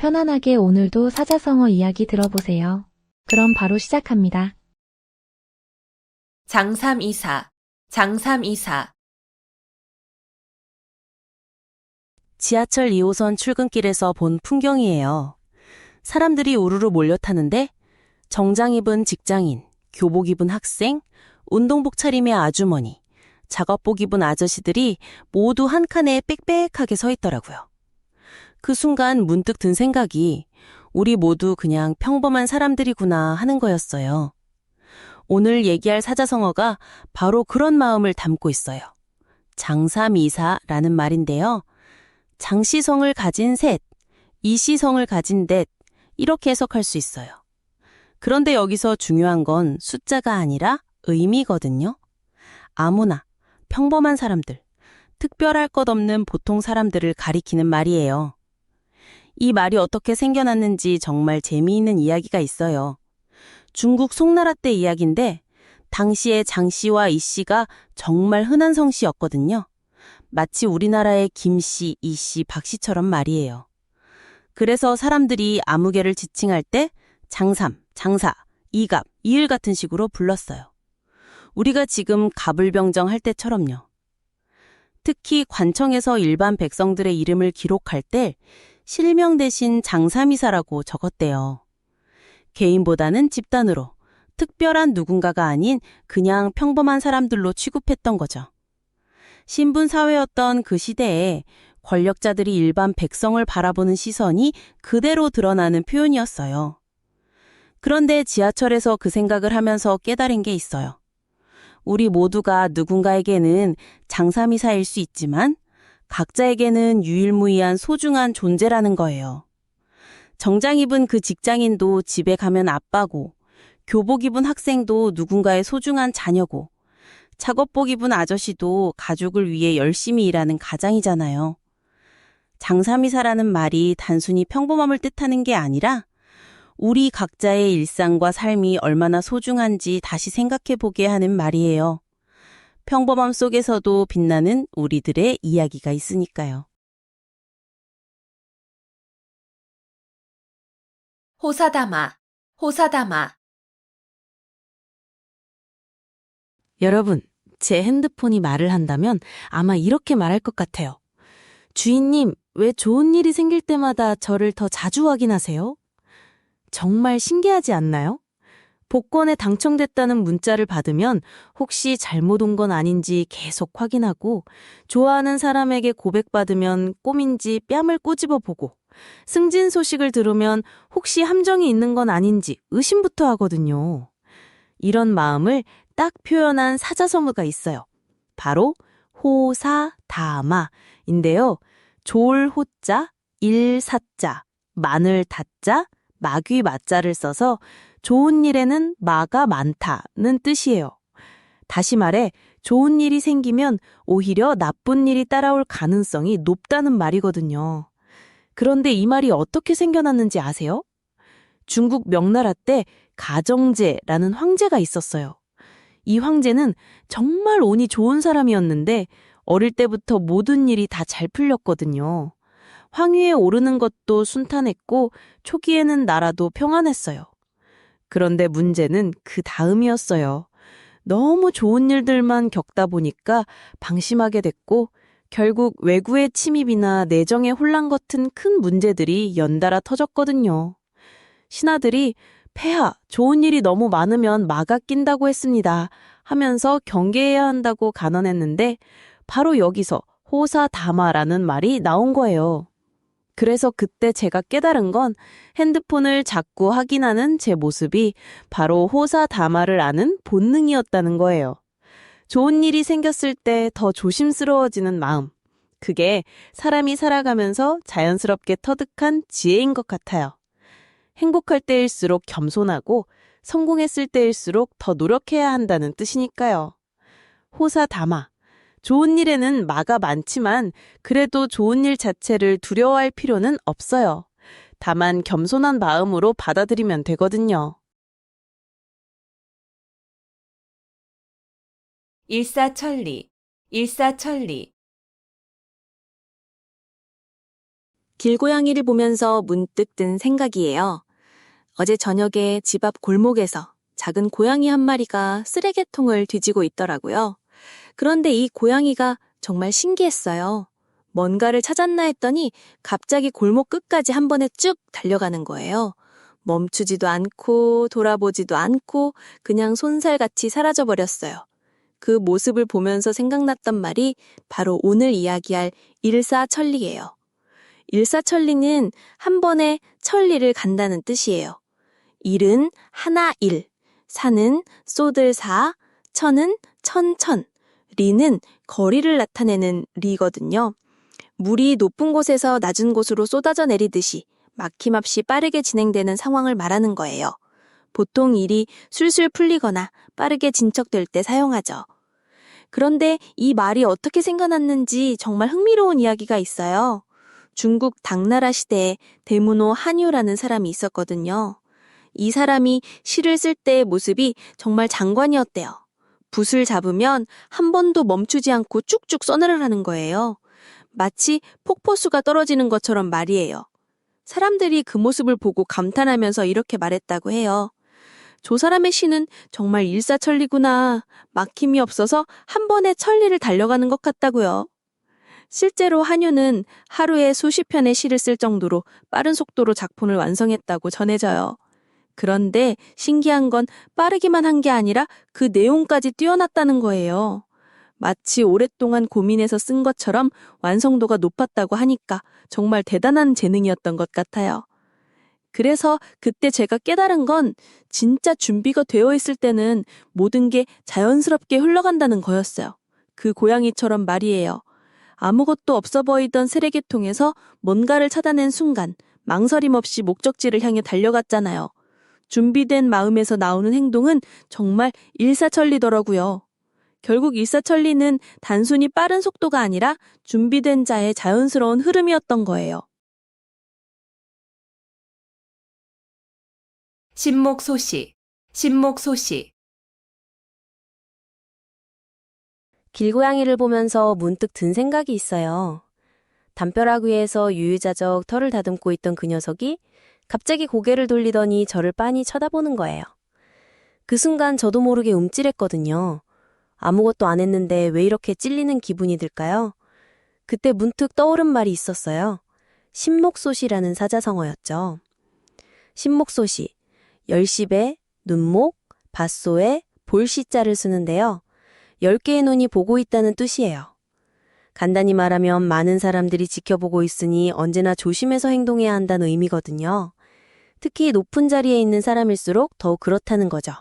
편안하게 오늘도 사자성어 이야기 들어보세요. 그럼 바로 시작합니다. 장삼이사, 장삼이사. 지하철 2호선 출근길에서 본 풍경이에요. 사람들이 우르르 몰려타는데 정장 입은 직장인, 교복 입은 학생, 운동복 차림의 아주머니, 작업복 입은 아저씨들이 모두 한 칸에 빽빽하게 서 있더라고요. 그 순간 문득 든 생각이 우리 모두 그냥 평범한 사람들이구나 하는 거였어요. 오늘 얘기할 사자성어가 바로 그런 마음을 담고 있어요. 장삼이사라는 말인데요. 장시성을 가진 셋, 이시성을 가진 넷, 이렇게 해석할 수 있어요. 그런데 여기서 중요한 건 숫자가 아니라 의미거든요. 아무나, 평범한 사람들, 특별할 것 없는 보통 사람들을 가리키는 말이에요. 이 말이 어떻게 생겨났는지 정말 재미있는 이야기가 있어요. 중국 송나라 때 이야기인데 당시에 장씨와 이씨가 정말 흔한 성씨였거든요. 마치 우리나라의 김씨, 이씨, 박씨처럼 말이에요. 그래서 사람들이 아무개를 지칭할 때 장삼, 장사, 이갑, 이을 같은 식으로 불렀어요. 우리가 지금 갑을병정 할 때처럼요. 특히 관청에서 일반 백성들의 이름을 기록할 때 실명 대신 장삼이사라고 적었대요. 개인보다는 집단으로, 특별한 누군가가 아닌 그냥 평범한 사람들로 취급했던 거죠. 신분사회였던 그 시대에 권력자들이 일반 백성을 바라보는 시선이 그대로 드러나는 표현이었어요. 그런데 지하철에서 그 생각을 하면서 깨달은 게 있어요. 우리 모두가 누군가에게는 장삼이사일 수 있지만 각자에게는 유일무이한 소중한 존재라는 거예요. 정장 입은 그 직장인도 집에 가면 아빠고, 교복 입은 학생도 누군가의 소중한 자녀고, 작업복 입은 아저씨도 가족을 위해 열심히 일하는 가장이잖아요. 장삼이사라는 말이 단순히 평범함을 뜻하는 게 아니라 우리 각자의 일상과 삶이 얼마나 소중한지 다시 생각해 보게 하는 말이에요. 평범함 속에서도 빛나는 우리들의 이야기가 있으니까요. 호사다마, 호사다마. 여러분, 제 핸드폰이 말을 한다면 아마 이렇게 말할 것 같아요. 주인님, 왜 좋은 일이 생길 때마다 저를 더 자주 확인하세요? 정말 신기하지 않나요? 복권에 당첨됐다는 문자를 받으면 혹시 잘못 온 건 아닌지 계속 확인하고, 좋아하는 사람에게 고백받으면 꼼인지 뺨을 꼬집어 보고, 승진 소식을 들으면 혹시 함정이 있는 건 아닌지 의심부터 하거든요. 이런 마음을 딱 표현한 사자성어가 있어요. 바로 호사다마인데요. 좋을 호자, 일사자, 마늘 다자, 마귀 마자를 써서 좋은 일에는 마가 많다는 뜻이에요. 다시 말해 좋은 일이 생기면 오히려 나쁜 일이 따라올 가능성이 높다는 말이거든요. 그런데 이 말이 어떻게 생겨났는지 아세요? 중국 명나라 때 가정제라는 황제가 있었어요. 이 황제는 정말 운이 좋은 사람이었는데 어릴 때부터 모든 일이 다 잘 풀렸거든요. 황위에 오르는 것도 순탄했고 초기에는 나라도 평안했어요. 그런데 문제는 그 다음이었어요. 너무 좋은 일들만 겪다 보니까 방심하게 됐고 결국 외구의 침입이나 내정의 혼란 같은 큰 문제들이 연달아 터졌거든요. 신하들이 폐하, 좋은 일이 너무 많으면 마가 낀다고 했습니다 하면서 경계해야 한다고 간언했는데 바로 여기서 호사다마라는 말이 나온 거예요. 그래서 그때 제가 깨달은 건 핸드폰을 자꾸 확인하는 제 모습이 바로 호사다마를 아는 본능이었다는 거예요. 좋은 일이 생겼을 때 더 조심스러워지는 마음. 그게 사람이 살아가면서 자연스럽게 터득한 지혜인 것 같아요. 행복할 때일수록 겸손하고 성공했을 때일수록 더 노력해야 한다는 뜻이니까요. 호사다마. 좋은 일에는 마가 많지만 그래도 좋은 일 자체를 두려워할 필요는 없어요. 다만 겸손한 마음으로 받아들이면 되거든요. 일사천리, 일사천리. 길고양이를 보면서 문득 든 생각이에요. 어제 저녁에 집 앞 골목에서 작은 고양이 한 마리가 쓰레기통을 뒤지고 있더라고요. 그런데 이 고양이가 정말 신기했어요. 뭔가를 찾았나 했더니 갑자기 골목 끝까지 한 번에 쭉 달려가는 거예요. 멈추지도 않고 돌아보지도 않고 그냥 손살같이 사라져버렸어요. 그 모습을 보면서 생각났던 말이 바로 오늘 이야기할 일사천리예요. 일사천리는 한 번에 천리를 간다는 뜻이에요. 일은 하나 일, 사는 쏘들사, 천은 천천, 리는 거리를 나타내는 리거든요. 물이 높은 곳에서 낮은 곳으로 쏟아져 내리듯이 막힘없이 빠르게 진행되는 상황을 말하는 거예요. 보통 일이 술술 풀리거나 빠르게 진척될 때 사용하죠. 그런데 이 말이 어떻게 생겨났는지 정말 흥미로운 이야기가 있어요. 중국 당나라 시대에 대문호 한유라는 사람이 있었거든요. 이 사람이 시를 쓸 때의 모습이 정말 장관이었대요. 붓을 잡으면 한 번도 멈추지 않고 쭉쭉 써내려가는 거예요. 마치 폭포수가 떨어지는 것처럼 말이에요. 사람들이 그 모습을 보고 감탄하면서 이렇게 말했다고 해요. 저 사람의 시는 정말 일사천리구나. 막힘이 없어서 한 번에 천리를 달려가는 것 같다고요. 실제로 한유는 하루에 수십 편의 시를 쓸 정도로 빠른 속도로 작품을 완성했다고 전해져요. 그런데 신기한 건 빠르기만 한 게 아니라 그 내용까지 뛰어났다는 거예요. 마치 오랫동안 고민해서 쓴 것처럼 완성도가 높았다고 하니까 정말 대단한 재능이었던 것 같아요. 그래서 그때 제가 깨달은 건 진짜 준비가 되어 있을 때는 모든 게 자연스럽게 흘러간다는 거였어요. 그 고양이처럼 말이에요. 아무것도 없어 보이던 쓰레기통에서 뭔가를 찾아낸 순간 망설임 없이 목적지를 향해 달려갔잖아요. 준비된 마음에서 나오는 행동은 정말 일사천리더라고요. 결국 일사천리는 단순히 빠른 속도가 아니라 준비된 자의 자연스러운 흐름이었던 거예요. 신목소시, 신목소시. 길고양이를 보면서 문득 든 생각이 있어요. 담벼락 위에서 유유자적 털을 다듬고 있던 그 녀석이 갑자기 고개를 돌리더니 저를 빤히 쳐다보는 거예요. 그 순간 저도 모르게 움찔했거든요. 아무것도 안 했는데 왜 이렇게 찔리는 기분이 들까요? 그때 문득 떠오른 말이 있었어요. 신목소시라는 사자성어였죠. 신목소시, 열십에 눈목, 밭소에 볼시자를 쓰는데요. 10개의 눈이 보고 있다는 뜻이에요. 간단히 말하면 많은 사람들이 지켜보고 있으니 언제나 조심해서 행동해야 한다는 의미거든요. 특히 높은 자리에 있는 사람일수록 더욱 그렇다는 거죠.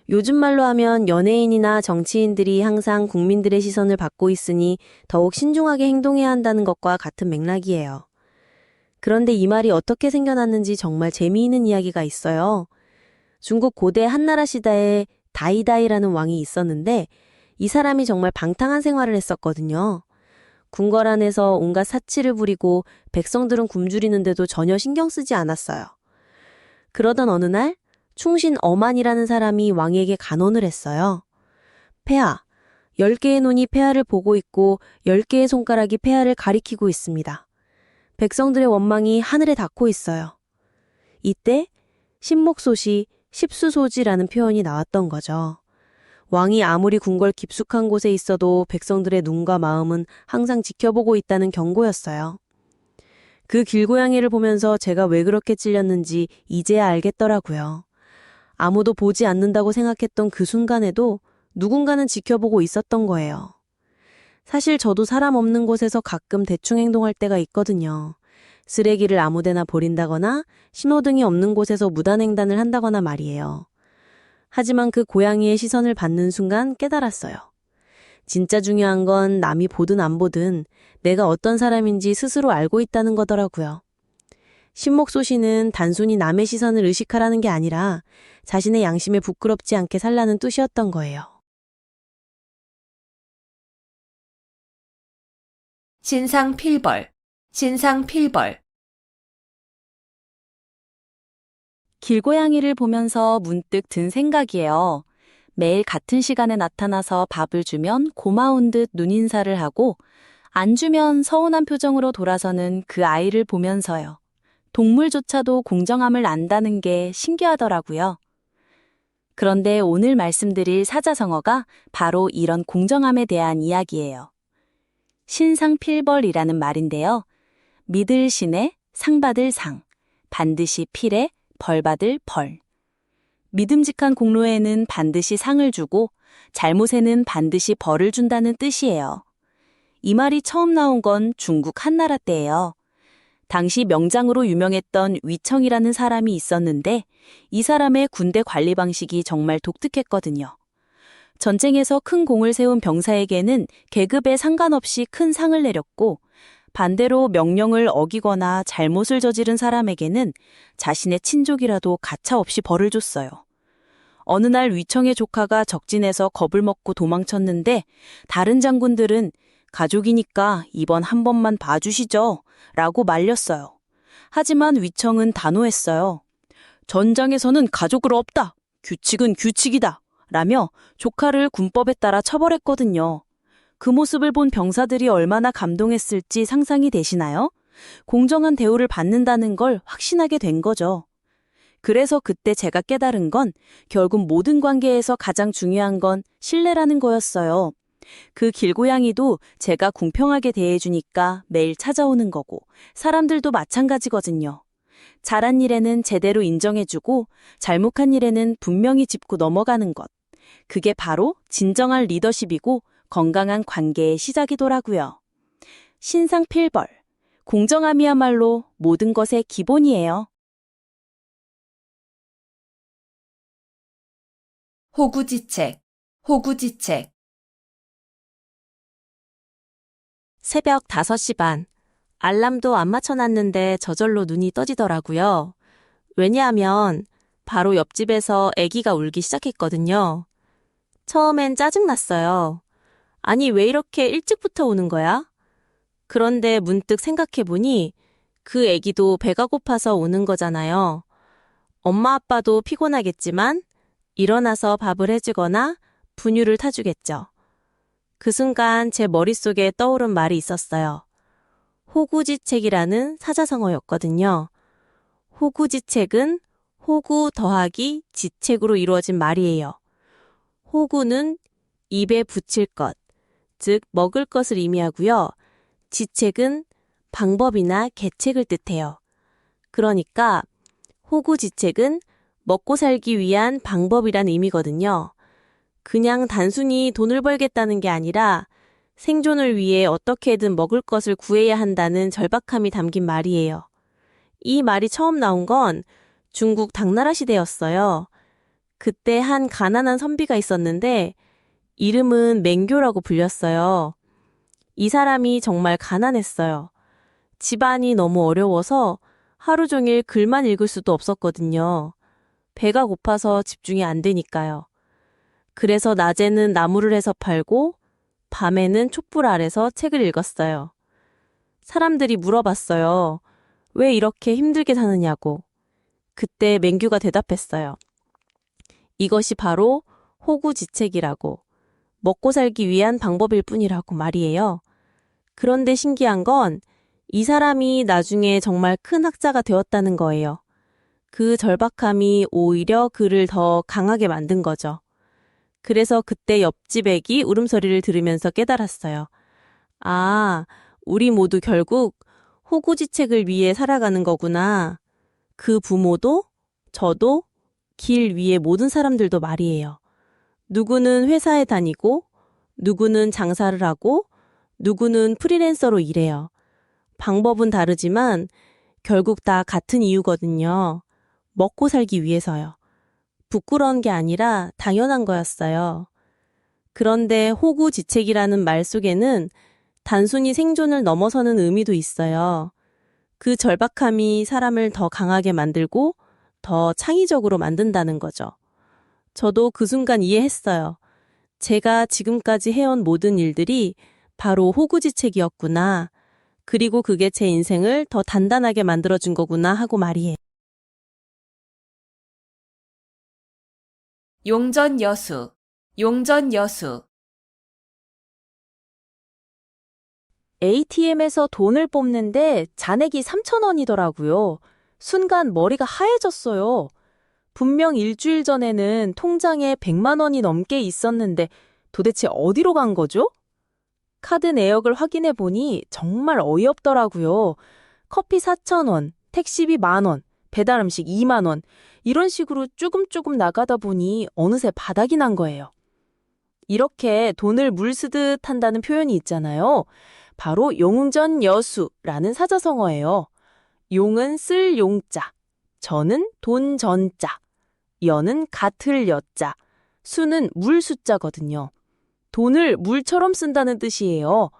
요즘 말로 하면 연예인이나 정치인들이 항상 국민들의 시선을 받고 있으니 더욱 신중하게 행동해야 한다는 것과 같은 맥락이에요. 그런데 이 말이 어떻게 생겨났는지 정말 재미있는 이야기가 있어요. 중국 고대 한나라 시대에 다이다이라는 왕이 있었는데 이 사람이 정말 방탕한 생활을 했었거든요. 궁궐 안에서 온갖 사치를 부리고 백성들은 굶주리는데도 전혀 신경 쓰지 않았어요. 그러던 어느 날 충신 어만이라는 사람이 왕에게 간언을 했어요. 폐하, 10개의 눈이 폐하를 보고 있고 10개의 손가락이 폐하를 가리키고 있습니다. 백성들의 원망이 하늘에 닿고 있어요. 이때 신목소시, 십수소지라는 표현이 나왔던 거죠. 왕이 아무리 궁궐 깊숙한 곳에 있어도 백성들의 눈과 마음은 항상 지켜보고 있다는 경고였어요. 그 길고양이를 보면서 제가 왜 그렇게 찔렸는지 이제야 알겠더라고요. 아무도 보지 않는다고 생각했던 그 순간에도 누군가는 지켜보고 있었던 거예요. 사실 저도 사람 없는 곳에서 가끔 대충 행동할 때가 있거든요. 쓰레기를 아무데나 버린다거나 신호등이 없는 곳에서 무단횡단을 한다거나 말이에요. 하지만 그 고양이의 시선을 받는 순간 깨달았어요. 진짜 중요한 건 남이 보든 안 보든 내가 어떤 사람인지 스스로 알고 있다는 거더라고요. 신목소시는 단순히 남의 시선을 의식하라는 게 아니라 자신의 양심에 부끄럽지 않게 살라는 뜻이었던 거예요. 신상필벌, 신상필벌. 길고양이를 보면서 문득 든 생각이에요. 매일 같은 시간에 나타나서 밥을 주면 고마운 듯 눈인사를 하고 안 주면 서운한 표정으로 돌아서는 그 아이를 보면서요. 동물조차도 공정함을 안다는 게 신기하더라고요. 그런데 오늘 말씀드릴 사자성어가 바로 이런 공정함에 대한 이야기예요. 신상필벌이라는 말인데요. 믿을 신에 상 받을 상, 반드시 필에 벌 받을 벌. 믿음직한 공로에는 반드시 상을 주고 잘못에는 반드시 벌을 준다는 뜻이에요. 이 말이 처음 나온 건 중국 한나라 때예요. 당시 명장으로 유명했던 위청이라는 사람이 있었는데 이 사람의 군대 관리 방식이 정말 독특했거든요. 전쟁에서 큰 공을 세운 병사에게는 계급에 상관없이 큰 상을 내렸고 반대로 명령을 어기거나 잘못을 저지른 사람에게는 자신의 친족이라도 가차없이 벌을 줬어요. 어느 날 위청의 조카가 적진에서 겁을 먹고 도망쳤는데 다른 장군들은 가족이니까 이번 한 번만 봐주시죠 라고 말렸어요. 하지만 위청은 단호했어요. 전장에서는 가족을 없다. 규칙은 규칙이다. 라며 조카를 군법에 따라 처벌했거든요. 그 모습을 본 병사들이 얼마나 감동했을지 상상이 되시나요? 공정한 대우를 받는다는 걸 확신하게 된 거죠. 그래서 그때 제가 깨달은 건 결국 모든 관계에서 가장 중요한 건 신뢰라는 거였어요. 그 길고양이도 제가 공평하게 대해주니까 매일 찾아오는 거고 사람들도 마찬가지거든요. 잘한 일에는 제대로 인정해주고 잘못한 일에는 분명히 짚고 넘어가는 것. 그게 바로 진정한 리더십이고 건강한 관계의 시작이더라고요. 신상필벌, 공정함이야말로 모든 것의 기본이에요. 호구지책, 호구지책. 새벽 5시 반. 알람도 안 맞춰놨는데 저절로 눈이 떠지더라고요. 왜냐하면 바로 옆집에서 아기가 울기 시작했거든요. 처음엔 짜증났어요. 아니, 왜 이렇게 일찍부터 우는 거야? 그런데 문득 생각해보니 그 아기도 배가 고파서 우는 거잖아요. 엄마 아빠도 피곤하겠지만 일어나서 밥을 해주거나 분유를 타주겠죠. 그 순간 제 머릿속에 떠오른 말이 있었어요. 호구지책이라는 사자성어였거든요. 호구지책은 호구 더하기 지책으로 이루어진 말이에요. 호구는 입에 붙일 것, 즉 먹을 것을 의미하고요. 지책은 방법이나 계책을 뜻해요. 그러니까 호구지책은 먹고 살기 위한 방법이란 의미거든요. 그냥 단순히 돈을 벌겠다는 게 아니라 생존을 위해 어떻게든 먹을 것을 구해야 한다는 절박함이 담긴 말이에요. 이 말이 처음 나온 건 중국 당나라 시대였어요. 그때 한 가난한 선비가 있었는데 이름은 맹교라고 불렸어요. 이 사람이 정말 가난했어요. 집안이 너무 어려워서 하루 종일 글만 읽을 수도 없었거든요. 배가 고파서 집중이 안 되니까요. 그래서 낮에는 나무를 해서 팔고 밤에는 촛불 아래서 책을 읽었어요. 사람들이 물어봤어요. 왜 이렇게 힘들게 사느냐고. 그때 맹규가 대답했어요. 이것이 바로 호구지책이라고. 먹고 살기 위한 방법일 뿐이라고 말이에요. 그런데 신기한 건 이 사람이 나중에 정말 큰 학자가 되었다는 거예요. 그 절박함이 오히려 그를 더 강하게 만든 거죠. 그래서 그때 옆집 애기 울음소리를 들으면서 깨달았어요. 아, 우리 모두 결국 호구지책을 위해 살아가는 거구나. 그 부모도, 저도, 길 위의 모든 사람들도 말이에요. 누구는 회사에 다니고, 누구는 장사를 하고, 누구는 프리랜서로 일해요. 방법은 다르지만 결국 다 같은 이유거든요. 먹고 살기 위해서요. 부끄러운 게 아니라 당연한 거였어요. 그런데 호구지책이라는 말 속에는 단순히 생존을 넘어서는 의미도 있어요. 그 절박함이 사람을 더 강하게 만들고 더 창의적으로 만든다는 거죠. 저도 그 순간 이해했어요. 제가 지금까지 해온 모든 일들이 바로 호구지책이었구나. 그리고 그게 제 인생을 더 단단하게 만들어준 거구나 하고 말이에요. 용전여수, 용전여수. ATM에서 돈을 뽑는데 잔액이 3,000원이더라고요. 순간 머리가 하얘졌어요. 분명 일주일 전에는 통장에 100만 원이 넘게 있었는데 도대체 어디로 간 거죠? 카드 내역을 확인해 보니 정말 어이없더라고요. 커피 4,000원, 택시비 10,000원, 배달 음식 2만 원, 이런 식으로 조금 나가다 보니 어느새 바닥이 난 거예요. 이렇게 돈을 물 쓰듯 한다는 표현이 있잖아요. 바로 용전여수라는 사자성어예요. 용은 쓸 용자, 전은 돈 전자, 여는 같을 여자, 수는 물 숫자거든요. 돈을 물처럼 쓴다는 뜻이에요.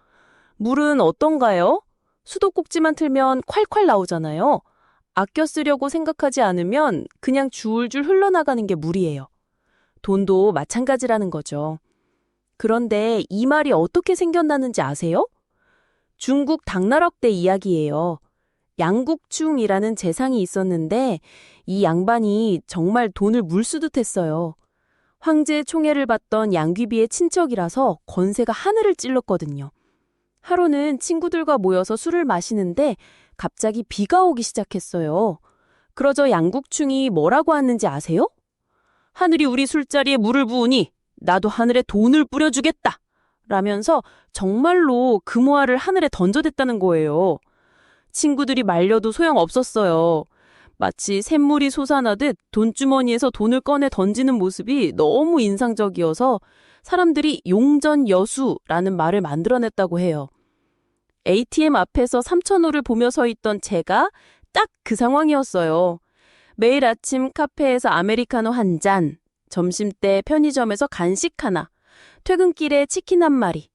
물은 어떤가요? 수도꼭지만 틀면 콸콸 나오잖아요. 아껴 쓰려고 생각하지 않으면 그냥 줄줄 흘러나가는 게 물이에요. 돈도 마찬가지라는 거죠. 그런데 이 말이 어떻게 생겨나는지 아세요? 중국 당나라 때 이야기예요. 양국충이라는 재상이 있었는데 이 양반이 정말 돈을 물쓰듯 했어요. 황제의 총애를 받던 양귀비의 친척이라서 권세가 하늘을 찔렀거든요. 하루는 친구들과 모여서 술을 마시는데 갑자기 비가 오기 시작했어요. 그러자 양국충이 뭐라고 하는지 아세요? 하늘이 우리 술자리에 물을 부으니 나도 하늘에 돈을 뿌려주겠다 라면서 정말로 금화를 하늘에 던져댔다는 거예요. 친구들이 말려도 소용없었어요. 마치 샘물이 솟아나듯 돈주머니에서 돈을 꺼내 던지는 모습이 너무 인상적이어서 사람들이 용전여수라는 말을 만들어냈다고 해요. ATM 앞에서 3,000호를 보며 서 있던 제가 딱 그 상황이었어요. 매일 아침 카페에서 아메리카노 한 잔, 점심때 편의점에서 간식 하나, 퇴근길에 치킨 한 마리.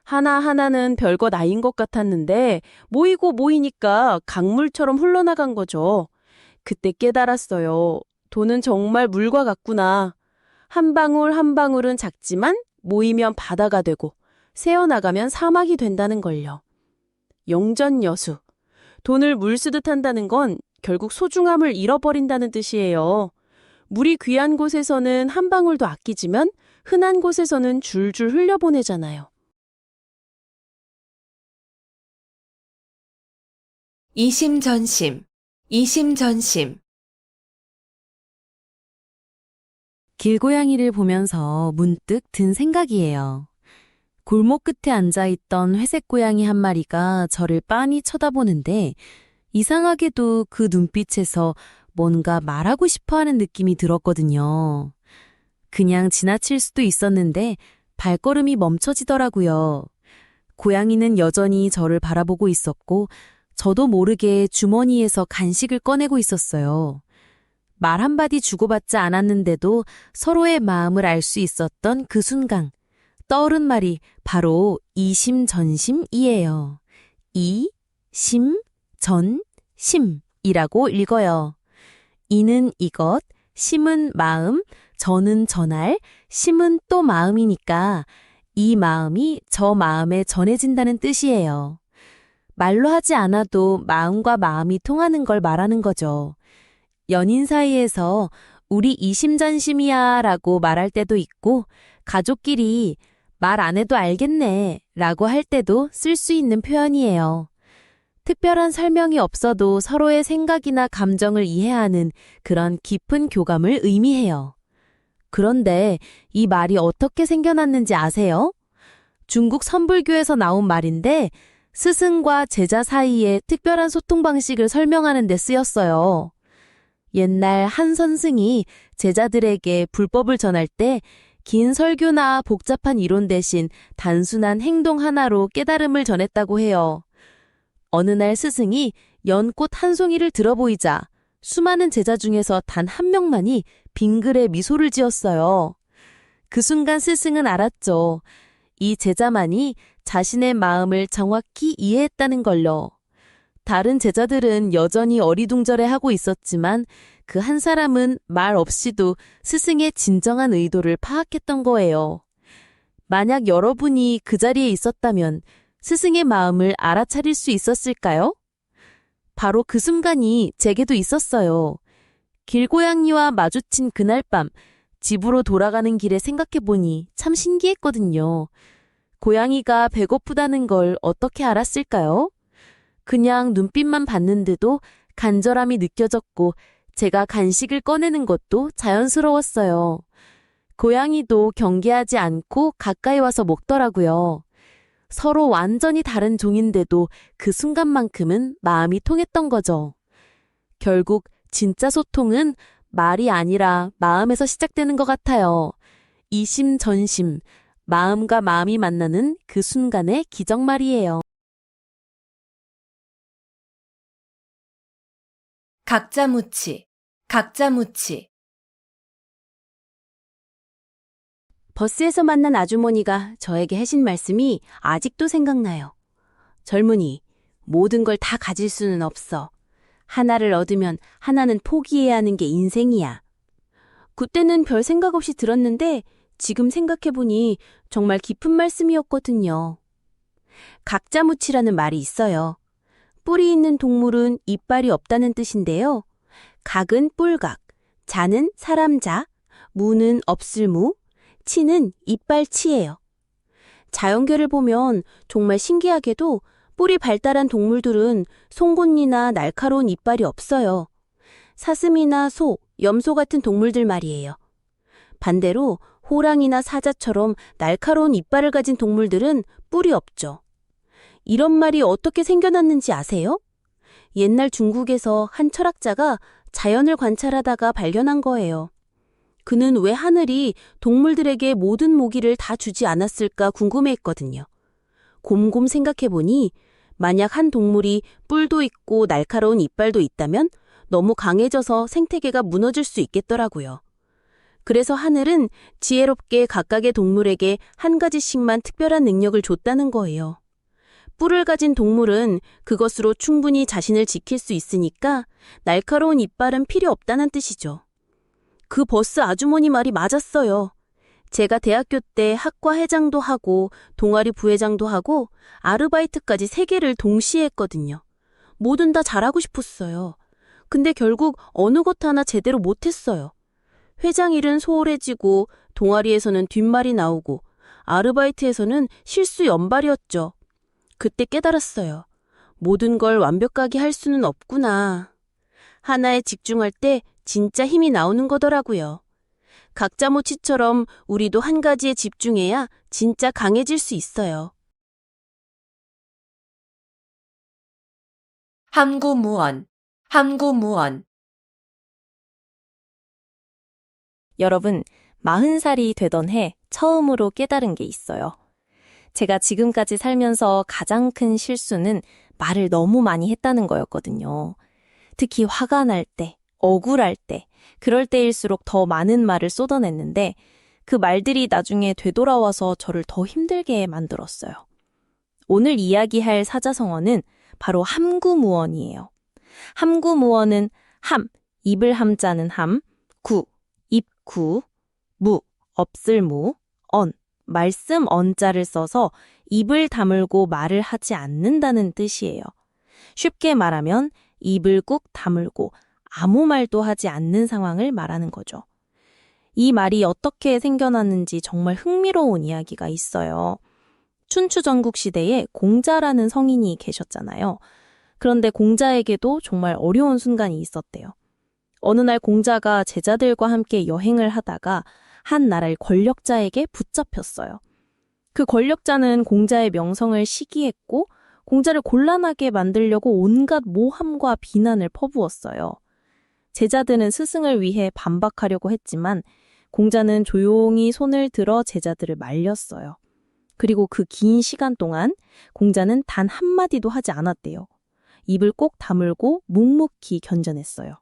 하나하나는 별것 아닌 것 같았는데 모이니까 강물처럼 흘러나간 거죠. 그때 깨달았어요. 돈은 정말 물과 같구나. 한 방울 한 방울은 작지만 모이면 바다가 되고 새어나가면 사막이 된다는 걸요. 용전여수. 돈을 물 쓰듯 한다는 건 결국 소중함을 잃어버린다는 뜻이에요. 물이 귀한 곳에서는 한 방울도 아끼지만 흔한 곳에서는 줄줄 흘려보내잖아요. 이심전심, 이심전심. 길고양이를 보면서 문득 든 생각이에요. 골목 끝에 앉아있던 회색 고양이 한 마리가 저를 빤히 쳐다보는데 이상하게도 그 눈빛에서 뭔가 말하고 싶어하는 느낌이 들었거든요. 그냥 지나칠 수도 있었는데 발걸음이 멈춰지더라고요. 고양이는 여전히 저를 바라보고 있었고 저도 모르게 주머니에서 간식을 꺼내고 있었어요. 말 한마디 주고받지 않았는데도 서로의 마음을 알 수 있었던 그 순간 떠오른 말이 바로 이심전심이에요. 이심전심이라고 읽어요. 이는 이것, 심은 마음, 전은 전할, 심은 또 마음이니까 이 마음이 저 마음에 전해진다는 뜻이에요. 말로 하지 않아도 마음과 마음이 통하는 걸 말하는 거죠. 연인 사이에서 우리 이심전심이야 라고 말할 때도 있고 가족끼리 말 안 해도 알겠네 라고 할 때도 쓸 수 있는 표현이에요. 특별한 설명이 없어도 서로의 생각이나 감정을 이해하는 그런 깊은 교감을 의미해요. 그런데 이 말이 어떻게 생겨났는지 아세요? 중국 선불교에서 나온 말인데 스승과 제자 사이의 특별한 소통 방식을 설명하는 데 쓰였어요. 옛날 한 선생이 제자들에게 불법을 전할 때 긴 설교나 복잡한 이론 대신 단순한 행동 하나로 깨달음을 전했다고 해요. 어느 날 스승이 연꽃 한 송이를 들어보이자 수많은 제자 중에서 단 한 명만이 빙그레 미소를 지었어요. 그 순간 스승은 알았죠. 이 제자만이 자신의 마음을 정확히 이해했다는 걸요. 다른 제자들은 여전히 어리둥절해하고 있었지만 그 한 사람은 말 없이도 스승의 진정한 의도를 파악했던 거예요. 만약 여러분이 그 자리에 있었다면 스승의 마음을 알아차릴 수 있었을까요? 바로 그 순간이 제게도 있었어요. 길고양이와 마주친 그날 밤 집으로 돌아가는 길에 생각해보니 참 신기했거든요. 고양이가 배고프다는 걸 어떻게 알았을까요? 그냥 눈빛만 봤는데도 간절함이 느껴졌고 제가 간식을 꺼내는 것도 자연스러웠어요. 고양이도 경계하지 않고 가까이 와서 먹더라고요. 서로 완전히 다른 종인데도 그 순간만큼은 마음이 통했던 거죠. 결국 진짜 소통은 말이 아니라 마음에서 시작되는 것 같아요. 이심전심, 마음과 마음이 만나는 그 순간의 기적 말이에요. 각자무치, 각자무치. 버스에서 만난 아주머니가 저에게 하신 말씀이 아직도 생각나요. 젊은이, 모든 걸 다 가질 수는 없어. 하나를 얻으면 하나는 포기해야 하는 게 인생이야. 그때는 별 생각 없이 들었는데 지금 생각해보니 정말 깊은 말씀이었거든요. 각자무치라는 말이 있어요. 뿔이 있는 동물은 이빨이 없다는 뜻인데요. 각은 뿔각, 자는 사람자, 무는 없을무, 치는 이빨치예요. 자연계를 보면 정말 신기하게도 뿔이 발달한 동물들은 송곳니나 날카로운 이빨이 없어요. 사슴이나 소, 염소 같은 동물들 말이에요. 반대로 호랑이나 사자처럼 날카로운 이빨을 가진 동물들은 뿔이 없죠. 이런 말이 어떻게 생겨났는지 아세요? 옛날 중국에서 한 철학자가 자연을 관찰하다가 발견한 거예요. 그는 왜 하늘이 동물들에게 모든 모기를 다 주지 않았을까 궁금해했거든요. 곰곰 생각해보니 만약 한 동물이 뿔도 있고 날카로운 이빨도 있다면 너무 강해져서 생태계가 무너질 수 있겠더라고요. 그래서 하늘은 지혜롭게 각각의 동물에게 한 가지씩만 특별한 능력을 줬다는 거예요. 뿔을 가진 동물은 그것으로 충분히 자신을 지킬 수 있으니까 날카로운 이빨은 필요 없다는 뜻이죠. 그 버스 아주머니 말이 맞았어요. 제가 대학교 때 학과 회장도 하고 동아리 부회장도 하고 아르바이트까지 3개를 동시에 했거든요. 뭐든 다 잘하고 싶었어요. 근데 결국 어느 것 하나 제대로 못했어요. 회장 일은 소홀해지고 동아리에서는 뒷말이 나오고 아르바이트에서는 실수 연발이었죠. 그때 깨달았어요. 모든 걸 완벽하게 할 수는 없구나. 하나에 집중할 때 진짜 힘이 나오는 거더라고요. 각자무치처럼 우리도 한 가지에 집중해야 진짜 강해질 수 있어요. 함구무언, 함구무언. 여러분, 40살이 되던 해 처음으로 깨달은 게 있어요. 제가 지금까지 살면서 가장 큰 실수는 말을 너무 많이 했다는 거였거든요. 특히 화가 날 때, 억울할 때, 그럴 때일수록 더 많은 말을 쏟아냈는데 그 말들이 나중에 되돌아와서 저를 더 힘들게 만들었어요. 오늘 이야기할 사자성어는 바로 함구무언이에요. 함구무언은 함, 입을 함자는 함, 구, 입구, 무, 없을 무, 언, 말씀 언자를 써서 입을 다물고 말을 하지 않는다는 뜻이에요. 쉽게 말하면 입을 꾹 다물고 아무 말도 하지 않는 상황을 말하는 거죠. 이 말이 어떻게 생겨났는지 정말 흥미로운 이야기가 있어요. 춘추전국 시대에 공자라는 성인이 계셨잖아요. 그런데 공자에게도 정말 어려운 순간이 있었대요. 어느 날 공자가 제자들과 함께 여행을 하다가 한 나라의 권력자에게 붙잡혔어요. 그 권력자는 공자의 명성을 시기했고 공자를 곤란하게 만들려고 온갖 모함과 비난을 퍼부었어요. 제자들은 스승을 위해 반박하려고 했지만 공자는 조용히 손을 들어 제자들을 말렸어요. 그리고 그 긴 시간 동안 공자는 단 한마디도 하지 않았대요. 입을 꼭 다물고 묵묵히 견뎌냈어요.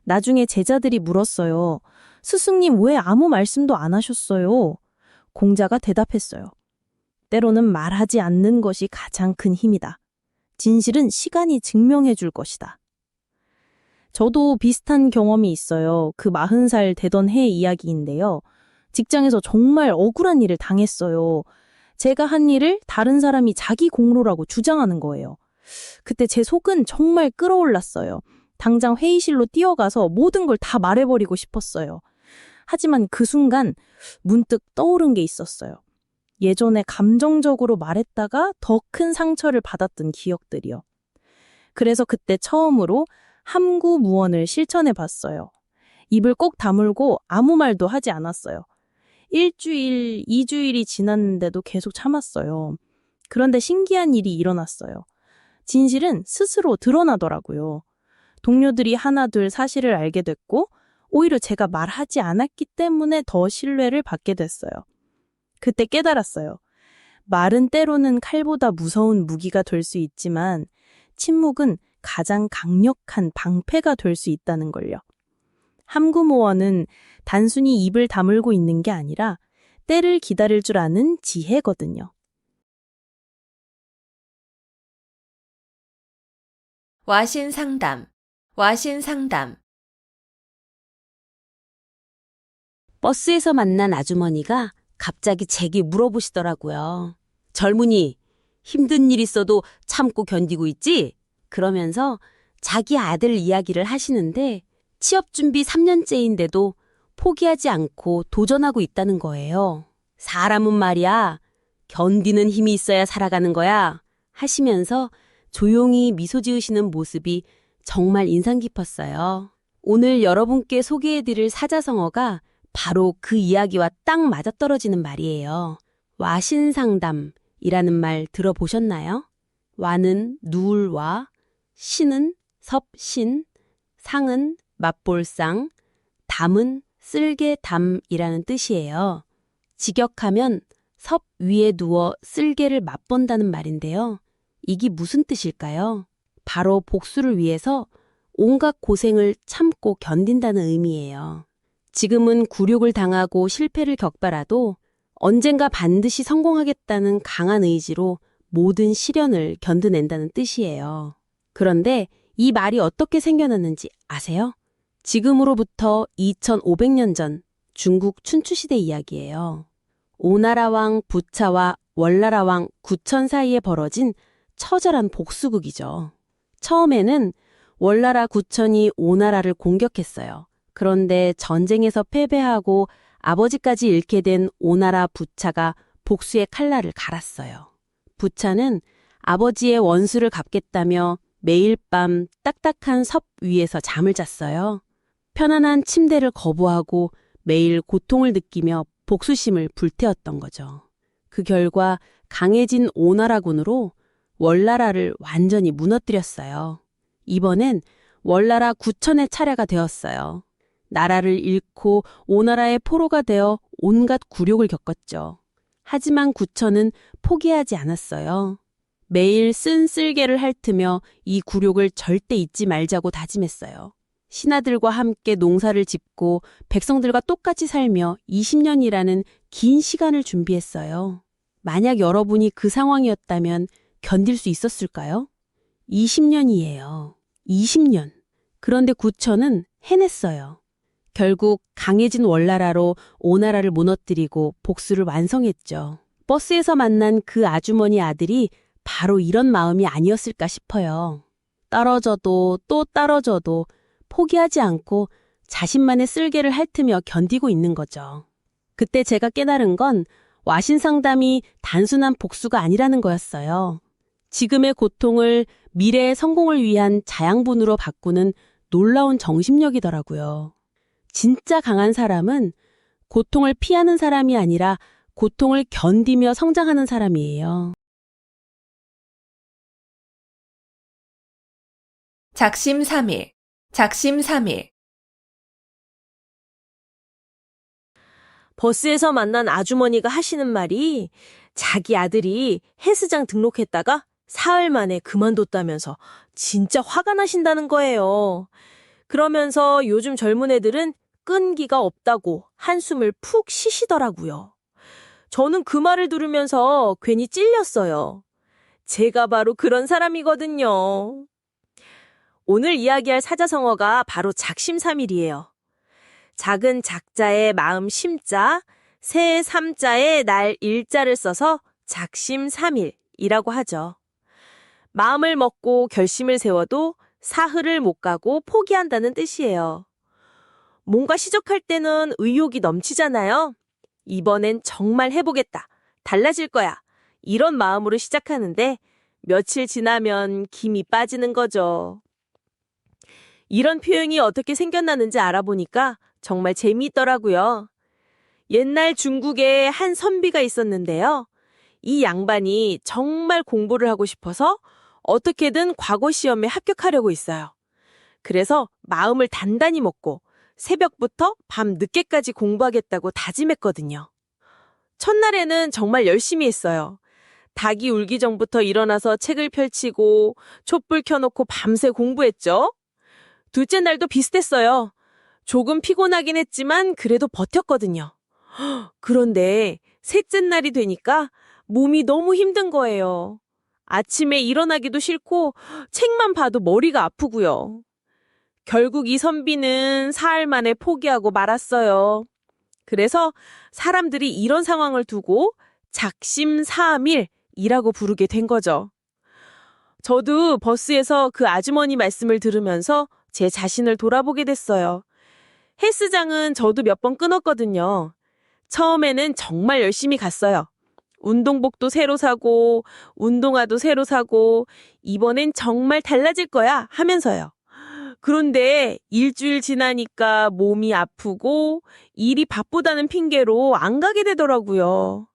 나중에 제자들이 물었어요. 스승님 왜 아무 말씀도 안 하셨어요? 공자가 대답했어요. 때로는 말하지 않는 것이 가장 큰 힘이다. 진실은 시간이 증명해 줄 것이다. 저도 비슷한 경험이 있어요. 그 40살 되던 해 이야기인데요. 직장에서 정말 억울한 일을 당했어요. 제가 한 일을 다른 사람이 자기 공로라고 주장하는 거예요. 그때 제 속은 정말 끓어올랐어요. 당장 회의실로 뛰어가서 모든 걸 다 말해버리고 싶었어요. 하지만 그 순간 문득 떠오른 게 있었어요. 예전에 감정적으로 말했다가 더 큰 상처를 받았던 기억들이요. 그래서 그때 처음으로 함구무언을 실천해 봤어요. 입을 꼭 다물고 아무 말도 하지 않았어요. 1주일, 2주일이 지났는데도 계속 참았어요. 그런데 신기한 일이 일어났어요. 진실은 스스로 드러나더라고요. 동료들이 하나둘 사실을 알게 됐고, 오히려 제가 말하지 않았기 때문에 더 신뢰를 받게 됐어요. 그때 깨달았어요. 말은 때로는 칼보다 무서운 무기가 될 수 있지만, 침묵은 가장 강력한 방패가 될 수 있다는 걸요. 함구무언은 단순히 입을 다물고 있는 게 아니라 때를 기다릴 줄 아는 지혜거든요. 와신상담, 와신상담. 버스에서 만난 아주머니가 갑자기 제게 물어보시더라고요. 젊은이, 힘든 일 있어도 참고 견디고 있지? 그러면서 자기 아들 이야기를 하시는데 취업 준비 3년째인데도 포기하지 않고 도전하고 있다는 거예요. 사람은 말이야, 견디는 힘이 있어야 살아가는 거야 하시면서 조용히 미소 지으시는 모습이 정말 인상 깊었어요. 오늘 여러분께 소개해드릴 사자성어가 바로 그 이야기와 딱 맞아떨어지는 말이에요. 와신상담이라는 말 들어보셨나요? 와는 누울와, 신은 섭신, 상은 맛볼상, 담은 쓸개담이라는 뜻이에요. 직역하면 섭 위에 누워 쓸개를 맛본다는 말인데요. 이게 무슨 뜻일까요? 바로 복수를 위해서 온갖 고생을 참고 견딘다는 의미예요. 지금은 굴욕을 당하고 실패를 겪더라도 언젠가 반드시 성공하겠다는 강한 의지로 모든 시련을 견뎌낸다는 뜻이에요. 그런데 이 말이 어떻게 생겨났는지 아세요? 지금으로부터 2500년 전 중국 춘추시대 이야기예요. 오나라 왕 부차와 월나라 왕 구천 사이에 벌어진 처절한 복수극이죠. 처음에는 월나라 구천이 오나라를 공격했어요. 그런데 전쟁에서 패배하고 아버지까지 잃게 된 오나라 부차가 복수의 칼날을 갈았어요. 부차는 아버지의 원수를 갚겠다며 매일 밤 딱딱한 섭 위에서 잠을 잤어요. 편안한 침대를 거부하고 매일 고통을 느끼며 복수심을 불태웠던 거죠. 그 결과 강해진 오나라군으로 월나라를 완전히 무너뜨렸어요. 이번엔 월나라 구천의 차례가 되었어요. 나라를 잃고 오나라의 포로가 되어 온갖 굴욕을 겪었죠. 하지만 구천은 포기하지 않았어요. 매일 쓴 쓸개를 핥으며 이 굴욕을 절대 잊지 말자고 다짐했어요. 신하들과 함께 농사를 짓고 백성들과 똑같이 살며 20년이라는 긴 시간을 준비했어요. 만약 여러분이 그 상황이었다면 견딜 수 있었을까요? 20년이에요. 20년. 그런데 구천은 해냈어요. 결국 강해진 월나라로 오나라를 무너뜨리고 복수를 완성했죠. 버스에서 만난 그 아주머니 아들이 바로 이런 마음이 아니었을까 싶어요. 떨어져도 또 떨어져도 포기하지 않고 자신만의 쓸개를 핥으며 견디고 있는 거죠. 그때 제가 깨달은 건 와신상담이 단순한 복수가 아니라는 거였어요. 지금의 고통을 미래의 성공을 위한 자양분으로 바꾸는 놀라운 정신력이더라고요. 진짜 강한 사람은 고통을 피하는 사람이 아니라 고통을 견디며 성장하는 사람이에요. 작심삼일, 작심삼일. 버스에서 만난 아주머니가 하시는 말이 자기 아들이 헬스장 등록했다가 사흘 만에 그만뒀다면서 진짜 화가 나신다는 거예요. 그러면서 요즘 젊은 애들은 끈기가 없다고 한숨을 푹 쉬시더라고요. 저는 그 말을 들으면서 괜히 찔렸어요. 제가 바로 그런 사람이거든요. 오늘 이야기할 사자성어가 바로 작심삼일이에요. 작은 작자의 마음 심자, 새 삼자의 날 일자를 써서 작심삼일이라고 하죠. 마음을 먹고 결심을 세워도 사흘을 못 가고 포기한다는 뜻이에요. 뭔가 시작할 때는 의욕이 넘치잖아요. 이번엔 정말 해보겠다. 달라질 거야. 이런 마음으로 시작하는데 며칠 지나면 김이 빠지는 거죠. 이런 표현이 어떻게 생겨났는지 알아보니까 정말 재미있더라고요. 옛날 중국에 한 선비가 있었는데요. 이 양반이 정말 공부를 하고 싶어서 어떻게든 과거 시험에 합격하려고 있어요. 그래서 마음을 단단히 먹고 새벽부터 밤 늦게까지 공부하겠다고 다짐했거든요. 첫날에는 정말 열심히 했어요. 닭이 울기 전부터 일어나서 책을 펼치고 촛불 켜놓고 밤새 공부했죠. 둘째 날도 비슷했어요. 조금 피곤하긴 했지만 그래도 버텼거든요. 그런데 셋째 날이 되니까 몸이 너무 힘든 거예요. 아침에 일어나기도 싫고 책만 봐도 머리가 아프고요. 결국 이 선비는 사흘 만에 포기하고 말았어요. 그래서 사람들이 이런 상황을 두고 작심삼일이라고 부르게 된 거죠. 저도 버스에서 그 아주머니 말씀을 들으면서 제 자신을 돌아보게 됐어요. 헬스장은 저도 몇 번 끊었거든요. 처음에는 정말 열심히 갔어요. 운동복도 새로 사고 운동화도 새로 사고 이번엔 정말 달라질 거야 하면서요. 그런데 일주일 지나니까 몸이 아프고 일이 바쁘다는 핑계로 안 가게 되더라고요.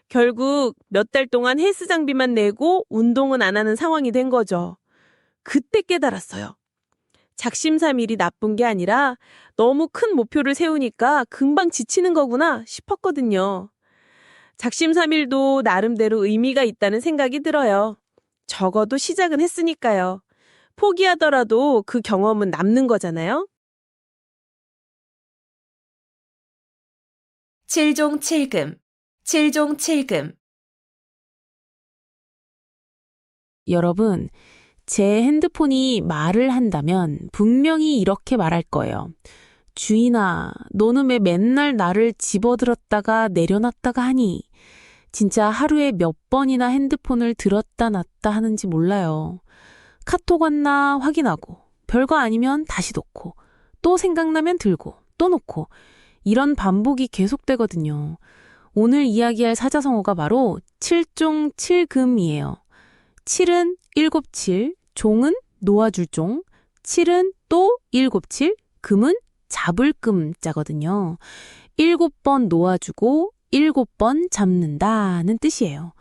결국 몇 달 동안 헬스장비만 내고 운동은 안 하는 상황이 된 거죠. 그때 깨달았어요. 작심삼일이 나쁜 게 아니라 너무 큰 목표를 세우니까 금방 지치는 거구나 싶었거든요. 작심삼일도 나름대로 의미가 있다는 생각이 들어요. 적어도 시작은 했으니까요. 포기하더라도 그 경험은 남는 거잖아요. 7종 7금, 7종 7금. 여러분, 제 핸드폰이 말을 한다면 분명히 이렇게 말할 거예요. 주인아, 너는 왜 맨날 나를 집어들었다가 내려놨다가 하니? 진짜 하루에 몇 번이나 핸드폰을 들었다 놨다 하는지 몰라요. 카톡 왔나 확인하고, 별거 아니면 다시 놓고, 또 생각나면 들고, 또 놓고, 이런 반복이 계속되거든요. 오늘 이야기할 사자성어가 바로 7종 7금이에요. 7은 7칠, 종은 놓아줄 종, 7은 또 7칠, 금은 잡을 금자거든요. 7번 놓아주고 7번 잡는다는 뜻이에요.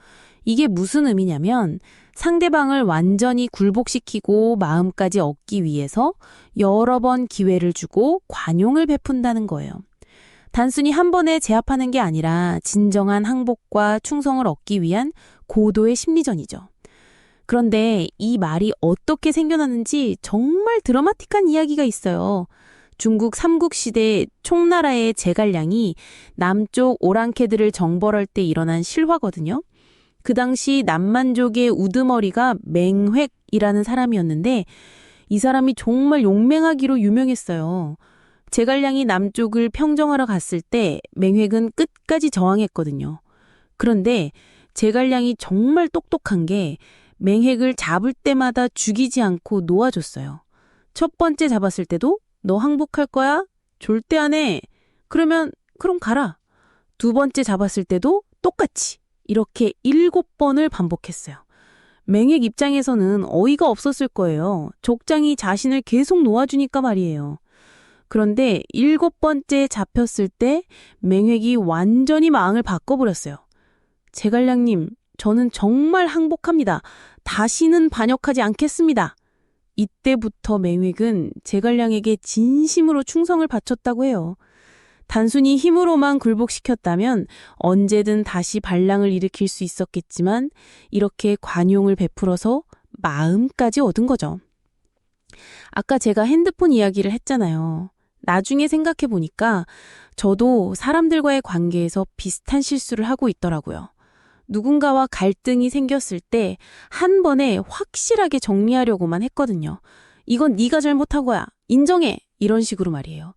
이게 무슨 의미냐면 상대방을 완전히 굴복시키고 마음까지 얻기 위해서 여러 번 기회를 주고 관용을 베푼다는 거예요. 단순히 한 번에 제압하는 게 아니라 진정한 항복과 충성을 얻기 위한 고도의 심리전이죠. 그런데 이 말이 어떻게 생겨났는지 정말 드라마틱한 이야기가 있어요. 중국 삼국시대 총나라의 제갈량이 남쪽 오랑캐들을 정벌할 때 일어난 실화거든요. 그 당시 남만족의 우두머리가 맹획이라는 사람이었는데 이 사람이 정말 용맹하기로 유명했어요. 제갈량이 남쪽을 평정하러 갔을 때 맹획은 끝까지 저항했거든요. 그런데 제갈량이 정말 똑똑한 게 맹획을 잡을 때마다 죽이지 않고 놓아줬어요. 첫 번째 잡았을 때도 너 항복할 거야? 절대 안 해. 그럼 가라. 두 번째 잡았을 때도 똑같이 이렇게 7번을 반복했어요. 맹획 입장에서는 어이가 없었을 거예요. 족장이 자신을 계속 놓아주니까 말이에요. 그런데 7번째 잡혔을 때 맹획이 완전히 마음을 바꿔버렸어요. 제갈량님, 저는 정말 항복합니다. 다시는 반역하지 않겠습니다. 이때부터 맹획은 제갈량에게 진심으로 충성을 바쳤다고 해요. 단순히 힘으로만 굴복시켰다면 언제든 다시 반란을 일으킬 수 있었겠지만 이렇게 관용을 베풀어서 마음까지 얻은 거죠. 아까 제가 핸드폰 이야기를 했잖아요. 나중에 생각해보니까 저도 사람들과의 관계에서 비슷한 실수를 하고 있더라고요. 누군가와 갈등이 생겼을 때 한 번에 확실하게 정리하려고만 했거든요. 이건 네가 잘못한 거야. 인정해. 이런 식으로 말이에요.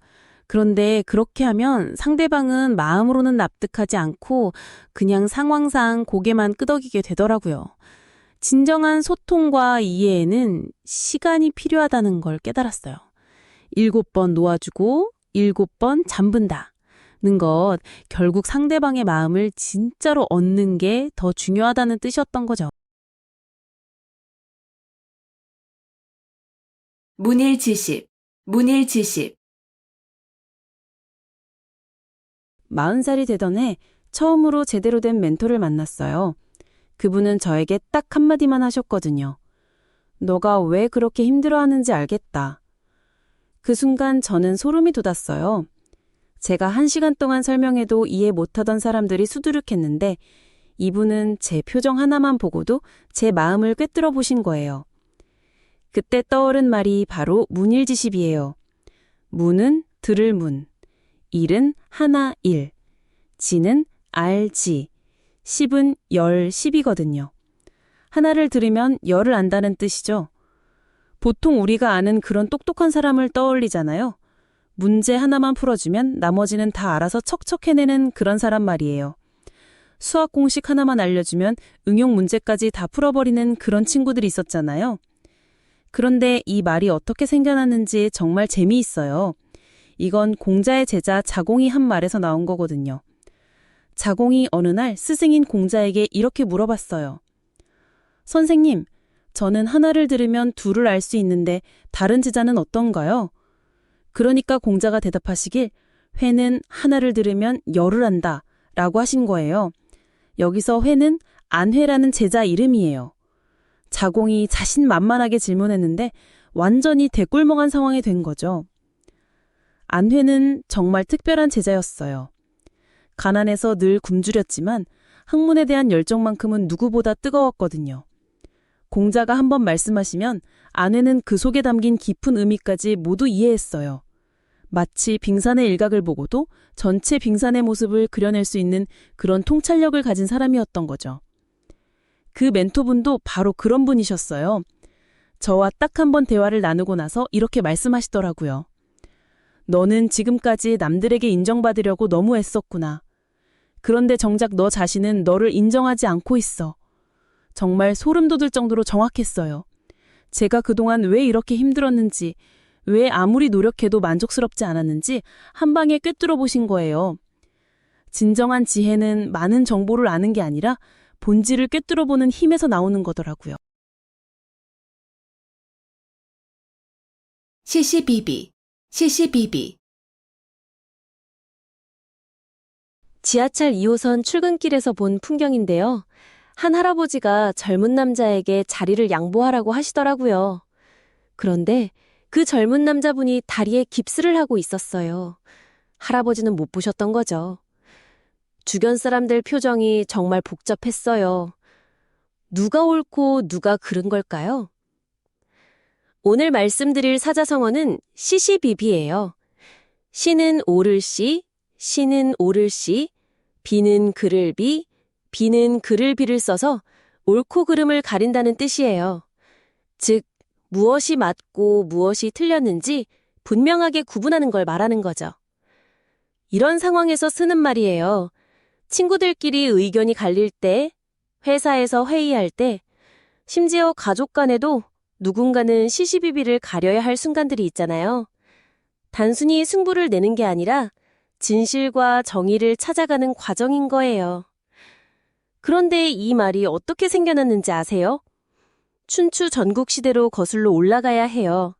그런데 그렇게 하면 상대방은 마음으로는 납득하지 않고 그냥 상황상 고개만 끄덕이게 되더라고요. 진정한 소통과 이해에는 시간이 필요하다는 걸 깨달았어요. 7번 놓아주고 7번 잠분다. 것, 결국 상대방의 마음을 진짜로 얻는 게 더 중요하다는 뜻이었던 거죠. 문일지십, 문일지십. 40살이 되던 해 처음으로 제대로 된 멘토를 만났어요. 그분은 저에게 딱 한마디만 하셨거든요. 너가 왜 그렇게 힘들어하는지 알겠다. 그 순간 저는 소름이 돋았어요. 제가 1시간 동안 설명해도 이해 못하던 사람들이 수두룩했는데 이분은 제 표정 하나만 보고도 제 마음을 꿰뚫어 보신 거예요. 그때 떠오른 말이 바로 문일지십이에요. 문은 들을 문, 일은 하나 일, 지는 알지, 십은 열 십이거든요. 하나를 들으면 열을 안다는 뜻이죠. 보통 우리가 아는 그런 똑똑한 사람을 떠올리잖아요. 문제 하나만 풀어주면 나머지는 다 알아서 척척 해내는 그런 사람 말이에요. 수학 공식 하나만 알려주면 응용 문제까지 다 풀어버리는 그런 친구들이 있었잖아요. 그런데 이 말이 어떻게 생겨났는지 정말 재미있어요. 이건 공자의 제자 자공이 한 말에서 나온 거거든요. 자공이 어느 날 스승인 공자에게 이렇게 물어봤어요. 선생님, 저는 하나를 들으면 둘을 알 수 있는데 다른 제자는 어떤가요? 그러니까 공자가 대답하시길 회는 하나를 들으면 열을 안다 라고 하신 거예요. 여기서 회는 안회라는 제자 이름이에요. 자공이 자신만만하게 질문했는데 완전히 대꿀먹한 상황이 된 거죠. 안회는 정말 특별한 제자였어요. 가난해서 늘 굶주렸지만 학문에 대한 열정만큼은 누구보다 뜨거웠거든요. 공자가 한번 말씀하시면 안회는 그 속에 담긴 깊은 의미까지 모두 이해했어요. 마치 빙산의 일각을 보고도 전체 빙산의 모습을 그려낼 수 있는 그런 통찰력을 가진 사람이었던 거죠. 그 멘토분도 바로 그런 분이셨어요. 저와 딱 한 번 대화를 나누고 나서 이렇게 말씀하시더라고요. 너는 지금까지 남들에게 인정받으려고 너무 애썼구나. 그런데 정작 너 자신은 너를 인정하지 않고 있어. 정말 소름 돋을 정도로 정확했어요. 제가 그동안 왜 이렇게 힘들었는지, 왜 아무리 노력해도 만족스럽지 않았는지 한 방에 꿰뚫어 보신 거예요. 진정한 지혜는 많은 정보를 아는 게 아니라 본질을 꿰뚫어 보는 힘에서 나오는 거더라고요. 시시비비, 시시비비. 지하철 2호선 출근길에서 본 풍경인데요. 한 할아버지가 젊은 남자에게 자리를 양보하라고 하시더라고요. 그런데 그 젊은 남자분이 다리에 깁스를 하고 있었어요. 할아버지는 못 보셨던 거죠. 주변 사람들 표정이 정말 복잡했어요. 누가 옳고 누가 그른 걸까요? 오늘 말씀드릴 사자성어는 시시비비예요. 시는 오를 시, 시는 오를 시, 비는 그를 비, 비는 그를 비를 써서 옳고 그름을 가린다는 뜻이에요. 즉, 무엇이 맞고 무엇이 틀렸는지 분명하게 구분하는 걸 말하는 거죠. 이런 상황에서 쓰는 말이에요. 친구들끼리 의견이 갈릴 때, 회사에서 회의할 때, 심지어 가족 간에도 누군가는 시시비비를 가려야 할 순간들이 있잖아요. 단순히 승부를 내는 게 아니라 진실과 정의를 찾아가는 과정인 거예요. 그런데 이 말이 어떻게 생겨났는지 아세요? 춘추 전국시대로 거슬러 올라가야 해요.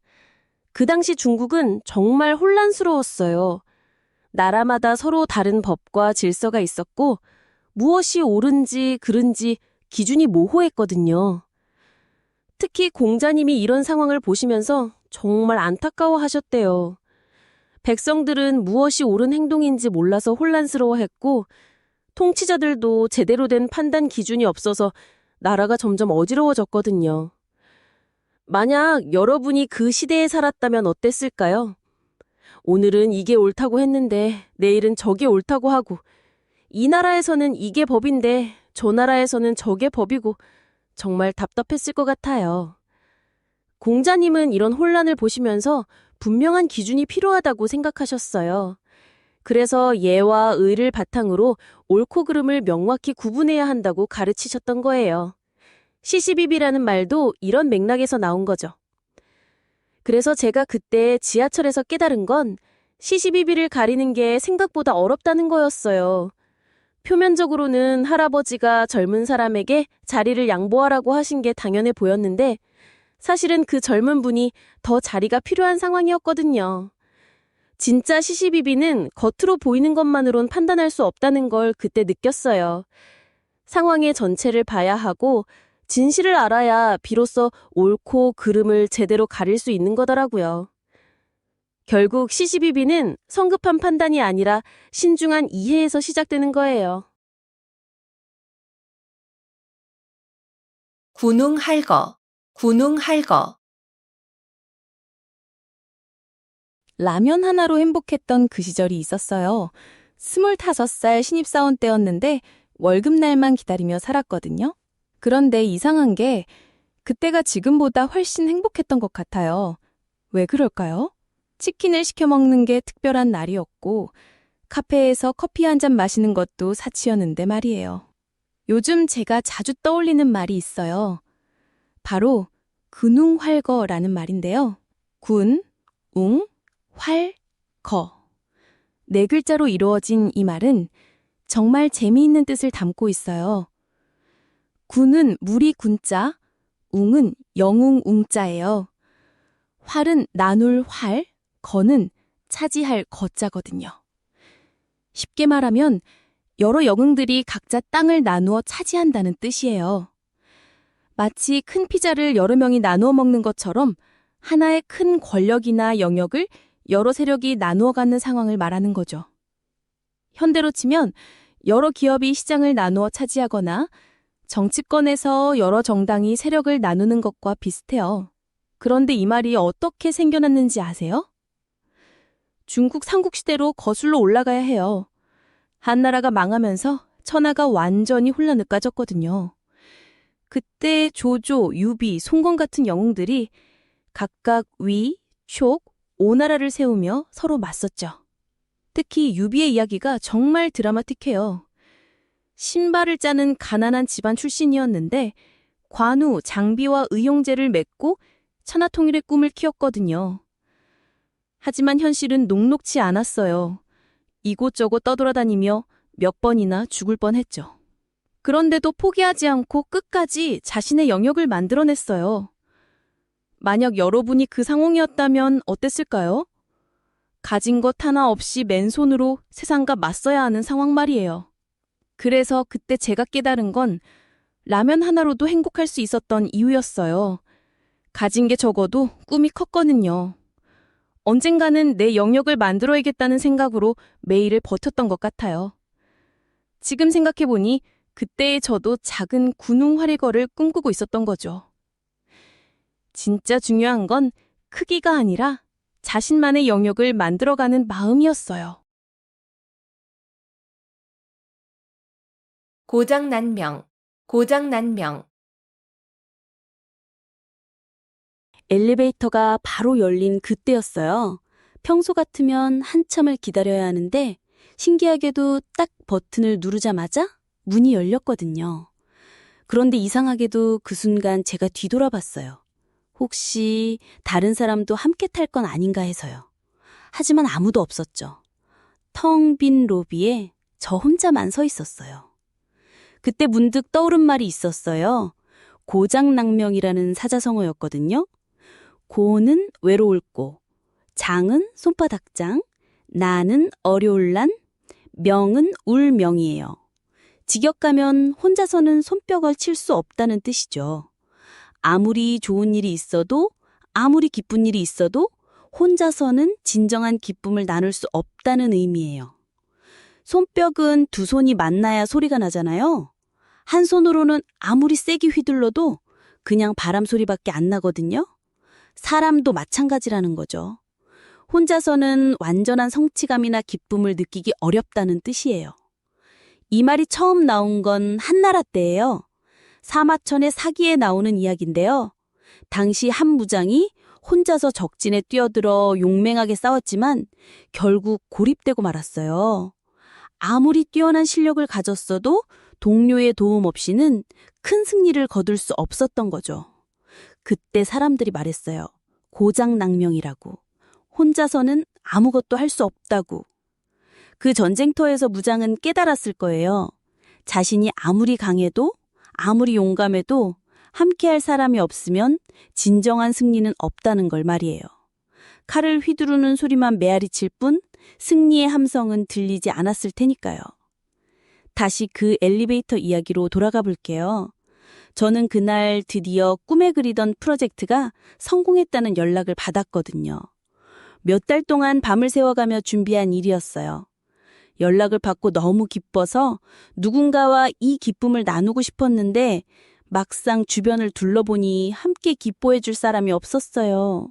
그 당시 중국은 정말 혼란스러웠어요. 나라마다 서로 다른 법과 질서가 있었고 무엇이 옳은지 그른지 기준이 모호했거든요. 특히 공자님이 이런 상황을 보시면서 정말 안타까워하셨대요. 백성들은 무엇이 옳은 행동인지 몰라서 혼란스러워했고 통치자들도 제대로 된 판단 기준이 없어서 나라가 점점 어지러워졌거든요. 만약 여러분이 그 시대에 살았다면 어땠을까요? 오늘은 이게 옳다고 했는데 내일은 저게 옳다고 하고 이 나라에서는 이게 법인데 저 나라에서는 저게 법이고 정말 답답했을 것 같아요. 공자님은 이런 혼란을 보시면서 분명한 기준이 필요하다고 생각하셨어요. 그래서 예와 의를 바탕으로 옳고 그름을 명확히 구분해야 한다고 가르치셨던 거예요. 시시비비라는 말도 이런 맥락에서 나온 거죠. 그래서 제가 그때 지하철에서 깨달은 건 시시비비를 가리는 게 생각보다 어렵다는 거였어요. 표면적으로는 할아버지가 젊은 사람에게 자리를 양보하라고 하신 게 당연해 보였는데 사실은 그 젊은 분이 더 자리가 필요한 상황이었거든요. 진짜 시시비비는 겉으로 보이는 것만으론 판단할 수 없다는 걸 그때 느꼈어요. 상황의 전체를 봐야 하고 진실을 알아야 비로소 옳고 그름을 제대로 가릴 수 있는 거더라고요. 결국 시시비비는 성급한 판단이 아니라 신중한 이해에서 시작되는 거예요. 군웅할거, 군웅할거. 라면 하나로 행복했던 그 시절이 있었어요. 25살 신입사원 때였는데 월급날만 기다리며 살았거든요. 그런데 이상한 게 그때가 지금보다 훨씬 행복했던 것 같아요. 왜 그럴까요? 치킨을 시켜 먹는 게 특별한 날이었고 카페에서 커피 한 잔 마시는 것도 사치였는데 말이에요. 요즘 제가 자주 떠올리는 말이 있어요. 바로 근웅활거라는 말인데요. 군, 웅, 활, 거. 네 글자로 이루어진 이 말은 정말 재미있는 뜻을 담고 있어요. 군은 무리 군자, 웅은 영웅 웅자예요. 활은 나눌 활, 거는 차지할 거자거든요. 쉽게 말하면 여러 영웅들이 각자 땅을 나누어 차지한다는 뜻이에요. 마치 큰 피자를 여러 명이 나누어 먹는 것처럼 하나의 큰 권력이나 영역을 여러 세력이 나누어 갖는 상황을 말하는 거죠. 현대로 치면 여러 기업이 시장을 나누어 차지하거나 정치권에서 여러 정당이 세력을 나누는 것과 비슷해요. 그런데 이 말이 어떻게 생겨났는지 아세요? 중국 삼국시대로 거슬러 올라가야 해요. 한나라가 망하면서 천하가 완전히 혼란을 까졌거든요. 그때 조조, 유비, 송건 같은 영웅들이 각각 위, 촉, 오나라를 세우며 서로 맞섰죠. 특히 유비의 이야기가 정말 드라마틱해요. 신발을 짜는 가난한 집안 출신이었는데 관우, 장비와 의용제를 맺고 천하통일의 꿈을 키웠거든요. 하지만 현실은 녹록치 않았어요. 이곳저곳 떠돌아다니며 몇 번이나 죽을 뻔했죠. 그런데도 포기하지 않고 끝까지 자신의 영역을 만들어냈어요. 만약 여러분이 그 상황이었다면 어땠을까요? 가진 것 하나 없이 맨손으로 세상과 맞서야 하는 상황 말이에요. 그래서 그때 제가 깨달은 건 라면 하나로도 행복할 수 있었던 이유였어요. 가진 게 적어도 꿈이 컸거든요. 언젠가는 내 영역을 만들어야겠다는 생각으로 매일을 버텼던 것 같아요. 지금 생각해보니 그때의 저도 작은 군웅활일거를 꿈꾸고 있었던 거죠. 진짜 중요한 건 크기가 아니라 자신만의 영역을 만들어가는 마음이었어요. 고장난명, 고장난명. 엘리베이터가 바로 열린 그때였어요. 평소 같으면 한참을 기다려야 하는데 신기하게도 딱 버튼을 누르자마자 문이 열렸거든요. 그런데 이상하게도 그 순간 제가 뒤돌아봤어요. 혹시 다른 사람도 함께 탈 건 아닌가 해서요. 하지만 아무도 없었죠. 텅 빈 로비에 저 혼자만 서 있었어요. 그때 문득 떠오른 말이 있었어요. 고장낭명이라는 사자성어였거든요. 고는 외로울 고, 장은 손바닥장, 나는 어려울 난, 명은 울명이에요. 직역하면 혼자서는 손뼉을 칠 수 없다는 뜻이죠. 아무리 좋은 일이 있어도, 아무리 기쁜 일이 있어도 혼자서는 진정한 기쁨을 나눌 수 없다는 의미예요. 손뼉은 두 손이 만나야 소리가 나잖아요. 한 손으로는 아무리 세게 휘둘러도 그냥 바람 소리밖에 안 나거든요. 사람도 마찬가지라는 거죠. 혼자서는 완전한 성취감이나 기쁨을 느끼기 어렵다는 뜻이에요. 이 말이 처음 나온 건 한나라 때예요. 사마천의 사기에 나오는 이야기인데요. 당시 한 무장이 혼자서 적진에 뛰어들어 용맹하게 싸웠지만 결국 고립되고 말았어요. 아무리 뛰어난 실력을 가졌어도 동료의 도움 없이는 큰 승리를 거둘 수 없었던 거죠. 그때 사람들이 말했어요. 고장낭명이라고. 혼자서는 아무것도 할 수 없다고. 그 전쟁터에서 무장은 깨달았을 거예요. 자신이 아무리 강해도, 아무리 용감해도 함께할 사람이 없으면 진정한 승리는 없다는 걸 말이에요. 칼을 휘두르는 소리만 메아리칠 뿐 승리의 함성은 들리지 않았을 테니까요. 다시 그 엘리베이터 이야기로 돌아가 볼게요. 저는 그날 드디어 꿈에 그리던 프로젝트가 성공했다는 연락을 받았거든요. 몇 달 동안 밤을 새워가며 준비한 일이었어요. 연락을 받고 너무 기뻐서 누군가와 이 기쁨을 나누고 싶었는데 막상 주변을 둘러보니 함께 기뻐해 줄 사람이 없었어요.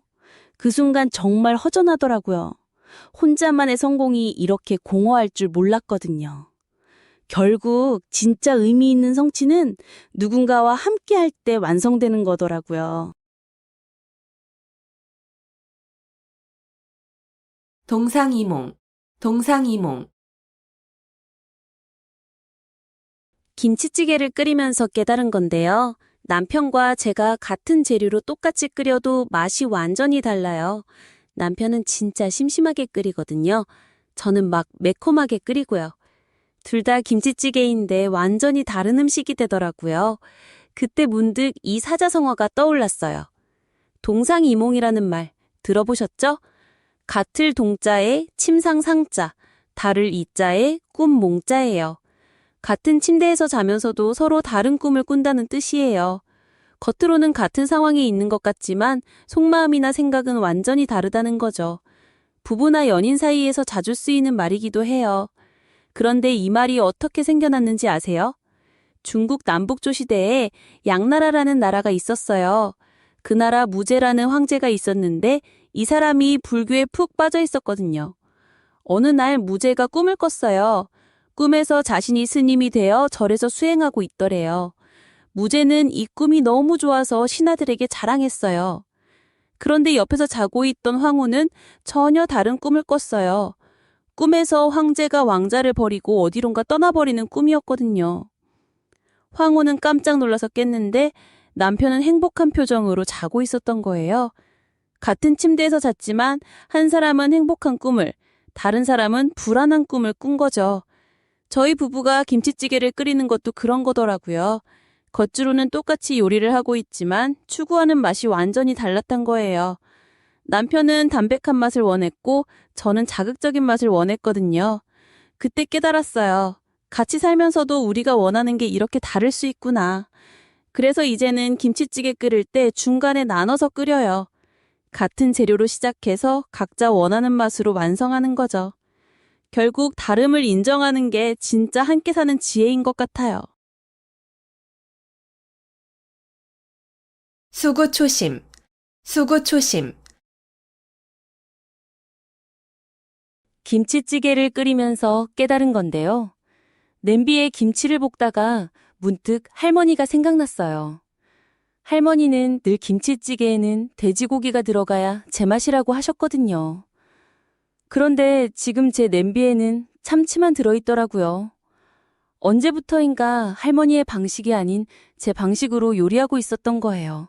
그 순간 정말 허전하더라고요. 혼자만의 성공이 이렇게 공허할 줄 몰랐거든요. 결국 진짜 의미 있는 성취는 누군가와 함께 할 때 완성되는 거더라고요. 동상이몽, 동상이몽. 김치찌개를 끓이면서 깨달은 건데요. 남편과 제가 같은 재료로 똑같이 끓여도 맛이 완전히 달라요. 남편은 진짜 심심하게 끓이거든요. 저는 막 매콤하게 끓이고요. 둘 다 김치찌개인데 완전히 다른 음식이 되더라고요. 그때 문득 이 사자성어가 떠올랐어요. 동상이몽이라는 말 들어보셨죠? 같을 동자에 침상상자, 다를 이자에 꿈몽자예요. 같은 침대에서 자면서도 서로 다른 꿈을 꾼다는 뜻이에요. 겉으로는 같은 상황에 있는 것 같지만 속마음이나 생각은 완전히 다르다는 거죠. 부부나 연인 사이에서 자주 쓰이는 말이기도 해요. 그런데 이 말이 어떻게 생겨났는지 아세요? 중국 남북조 시대에 양나라라는 나라가 있었어요. 그 나라 무제라는 황제가 있었는데 이 사람이 불교에 푹 빠져 있었거든요. 어느 날 무제가 꿈을 꿨어요. 꿈에서 자신이 스님이 되어 절에서 수행하고 있더래요. 무제는 이 꿈이 너무 좋아서 신하들에게 자랑했어요. 그런데 옆에서 자고 있던 황후는 전혀 다른 꿈을 꿨어요. 꿈에서 황제가 왕자를 버리고 어디론가 떠나버리는 꿈이었거든요. 황후는 깜짝 놀라서 깼는데 남편은 행복한 표정으로 자고 있었던 거예요. 같은 침대에서 잤지만 한 사람은 행복한 꿈을, 다른 사람은 불안한 꿈을 꾼 거죠. 저희 부부가 김치찌개를 끓이는 것도 그런 거더라고요. 겉으로는 똑같이 요리를 하고 있지만 추구하는 맛이 완전히 달랐던 거예요. 남편은 담백한 맛을 원했고 저는 자극적인 맛을 원했거든요. 그때 깨달았어요. 같이 살면서도 우리가 원하는 게 이렇게 다를 수 있구나. 그래서 이제는 김치찌개 끓일 때 중간에 나눠서 끓여요. 같은 재료로 시작해서 각자 원하는 맛으로 완성하는 거죠. 결국 다름을 인정하는 게 진짜 함께 사는 지혜인 것 같아요. 수구초심, 수구초심. 김치찌개를 끓이면서 깨달은 건데요. 냄비에 김치를 볶다가 문득 할머니가 생각났어요. 할머니는 늘 김치찌개에는 돼지고기가 들어가야 제맛이라고 하셨거든요. 그런데 지금 제 냄비에는 참치만 들어있더라고요. 언제부터인가 할머니의 방식이 아닌 제 방식으로 요리하고 있었던 거예요.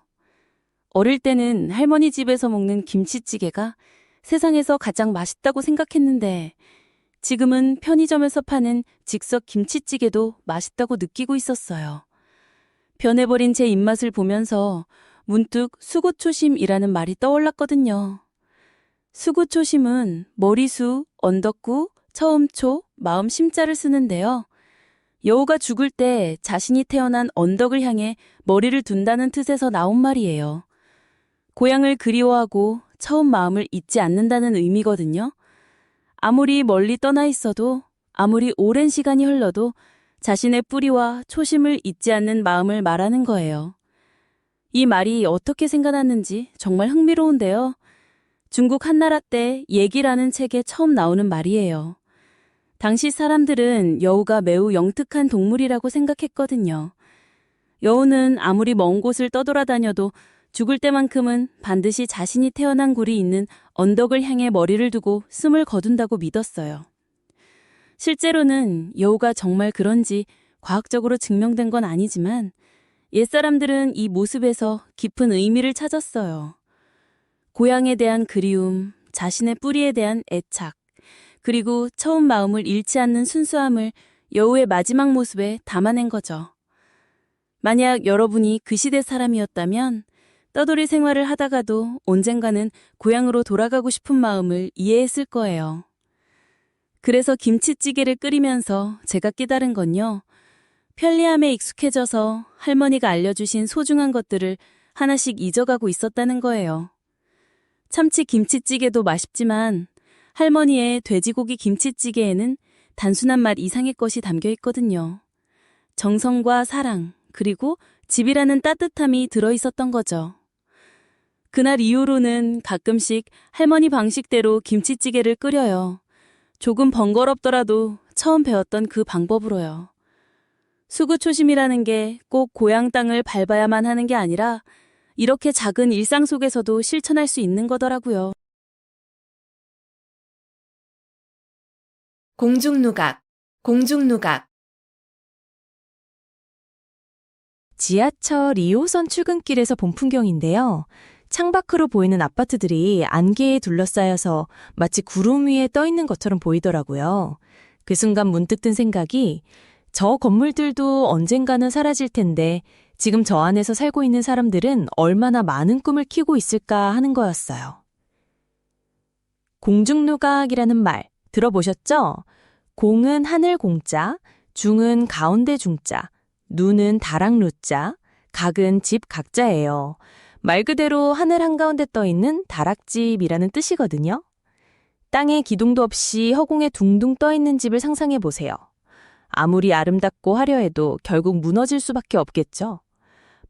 어릴 때는 할머니 집에서 먹는 김치찌개가 세상에서 가장 맛있다고 생각했는데 지금은 편의점에서 파는 즉석 김치찌개도 맛있다고 느끼고 있었어요. 변해버린 제 입맛을 보면서 문득 수구초심이라는 말이 떠올랐거든요. 수구초심은 머리수, 언덕구, 처음초, 마음 심자를 쓰는데요. 여우가 죽을 때 자신이 태어난 언덕을 향해 머리를 둔다는 뜻에서 나온 말이에요. 고향을 그리워하고 처음 마음을 잊지 않는다는 의미거든요. 아무리 멀리 떠나 있어도, 아무리 오랜 시간이 흘러도 자신의 뿌리와 초심을 잊지 않는 마음을 말하는 거예요. 이 말이 어떻게 생겨났는지 정말 흥미로운데요. 중국 한나라 때 얘기라는 책에 처음 나오는 말이에요. 당시 사람들은 여우가 매우 영특한 동물이라고 생각했거든요. 여우는 아무리 먼 곳을 떠돌아다녀도 죽을 때만큼은 반드시 자신이 태어난 굴이 있는 언덕을 향해 머리를 두고 숨을 거둔다고 믿었어요. 실제로는 여우가 정말 그런지 과학적으로 증명된 건 아니지만 옛사람들은 이 모습에서 깊은 의미를 찾았어요. 고향에 대한 그리움, 자신의 뿌리에 대한 애착, 그리고 처음 마음을 잃지 않는 순수함을 여우의 마지막 모습에 담아낸 거죠. 만약 여러분이 그 시대 사람이었다면 떠돌이 생활을 하다가도 언젠가는 고향으로 돌아가고 싶은 마음을 이해했을 거예요. 그래서 김치찌개를 끓이면서 제가 깨달은 건요. 편리함에 익숙해져서 할머니가 알려주신 소중한 것들을 하나씩 잊어가고 있었다는 거예요. 참치 김치찌개도 맛있지만 할머니의 돼지고기 김치찌개에는 단순한 맛 이상의 것이 담겨 있거든요. 정성과 사랑, 그리고 집이라는 따뜻함이 들어있었던 거죠. 그날 이후로는 가끔씩 할머니 방식대로 김치찌개를 끓여요. 조금 번거롭더라도 처음 배웠던 그 방법으로요. 수구초심이라는 게 꼭 고향 땅을 밟아야만 하는 게 아니라 이렇게 작은 일상 속에서도 실천할 수 있는 거더라고요. 공중누각, 공중누각. 지하철 2호선 출근길에서 본 풍경인데요. 창밖으로 보이는 아파트들이 안개에 둘러싸여서 마치 구름 위에 떠 있는 것처럼 보이더라고요. 그 순간 문득 든 생각이 저 건물들도 언젠가는 사라질 텐데 지금 저 안에서 살고 있는 사람들은 얼마나 많은 꿈을 키우고 있을까 하는 거였어요. 공중누각이라는 말 들어보셨죠? 공은 하늘 공자, 중은 가운데 중자, 누는 다락 누자, 각은 집 각자예요. 말 그대로 하늘 한가운데 떠 있는 다락집이라는 뜻이거든요. 땅에 기둥도 없이 허공에 둥둥 떠 있는 집을 상상해 보세요. 아무리 아름답고 화려해도 결국 무너질 수밖에 없겠죠.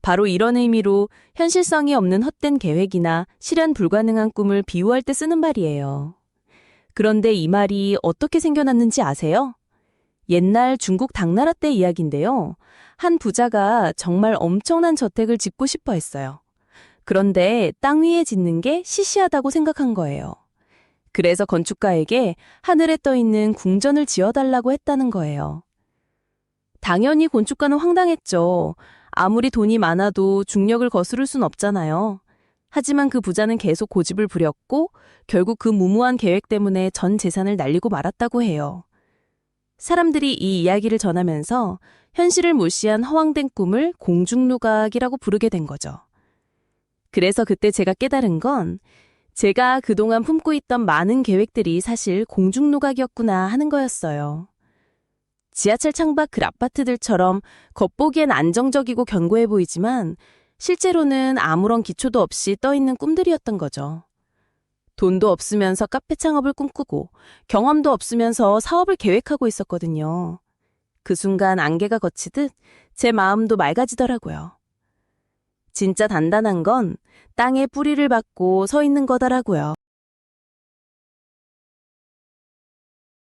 바로 이런 의미로 현실성이 없는 헛된 계획이나 실현 불가능한 꿈을 비유할 때 쓰는 말이에요. 그런데 이 말이 어떻게 생겨났는지 아세요? 옛날 중국 당나라 때 이야기인데요. 한 부자가 정말 엄청난 저택을 짓고 싶어 했어요. 그런데 땅 위에 짓는 게 시시하다고 생각한 거예요. 그래서 건축가에게 하늘에 떠 있는 궁전을 지어달라고 했다는 거예요. 당연히 건축가는 황당했죠. 아무리 돈이 많아도 중력을 거스를 순 없잖아요. 하지만 그 부자는 계속 고집을 부렸고 결국 그 무모한 계획 때문에 전 재산을 날리고 말았다고 해요. 사람들이 이 이야기를 전하면서 현실을 무시한 허황된 꿈을 공중누각이라고 부르게 된 거죠. 그래서 그때 제가 깨달은 건 제가 그동안 품고 있던 많은 계획들이 사실 공중누각이었구나 하는 거였어요. 지하철 창밖 그 아파트들처럼 겉보기엔 안정적이고 견고해 보이지만 실제로는 아무런 기초도 없이 떠있는 꿈들이었던 거죠. 돈도 없으면서 카페 창업을 꿈꾸고 경험도 없으면서 사업을 계획하고 있었거든요. 그 순간 안개가 걷히듯 제 마음도 맑아지더라고요. 진짜 단단한 건 땅에 뿌리를 박고 서 있는 거더라고요.